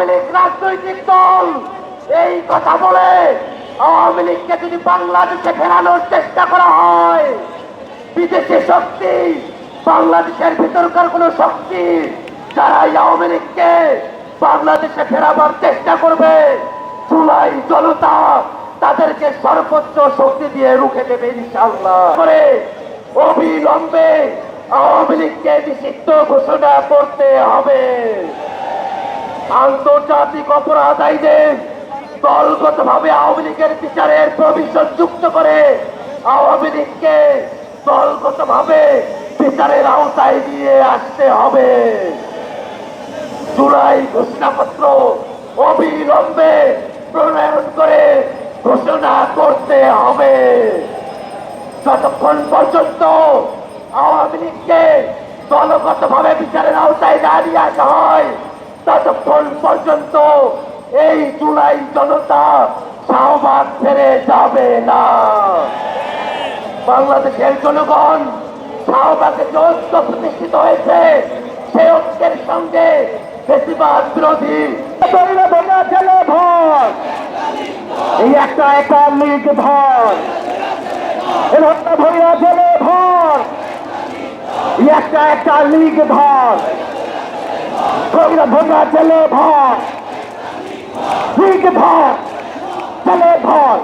আওয়ামী লীগ রাজনৈতিক দল এই কথা বলে আওয়ামী লীগকে যদি বাংলাদেশে ফেরানোর চেষ্টা করা হয়, বিদেশি শক্তি বাংলাদেশের ভিতরকার কোন শক্তি যারা আওয়ামী লীগকে বাংলাদেশে ফেরাবার চেষ্টা করবে, জুলাই জনতা তাদেরকে সর্বোচ্চ শক্তি দিয়ে রুখে দেবে ইনশাআল্লাহ। করে অবিলম্বে আওয়ামী লীগকে নিষিদ্ধ ঘোষণা করতে হবে। আন্তর্জাতিক অপরাধ আইনে দলগতভাবে আওয়ামী লীগের বিচারের প্রভিশন যুক্ত করে আওয়ামী লীগকে দলগতভাবে বিচারের আওতায় নিয়ে আসতে হবে। জুলাই ঘোষণাপত্র অবিলম্বে প্রণয়ন করে ঘোষণা করতে হবে। যতক্ষণ পর্যন্ত আওয়ামী লীগকে দলগতভাবে বিচারের আওতায় না নিয়ে আসা হয়, ততক্ষণ পর্যন্ত এই জুলাই জনতা শাহবাগ ছেড়ে যাবে না। বাংলাদেশের জনগণ শাহবাগে যে ঐক্য প্রতিষ্ঠিত হয়েছে, সেই ঐক্যের সঙ্গে বেশিরভাগ বিরোধী এই একটা একা লীগ ভর একটা ভৈরা জেলে ভর একটা একটা লীগ ভর ভৈরা ভৈরা জেলে ভর লীগ ভর জেলে ভর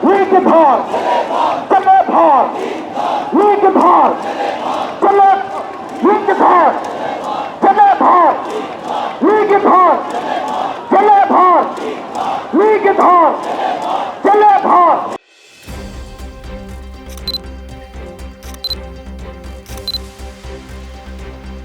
লীগ ভর জেলে ভর লীগ ভর জেলে লীগ ভর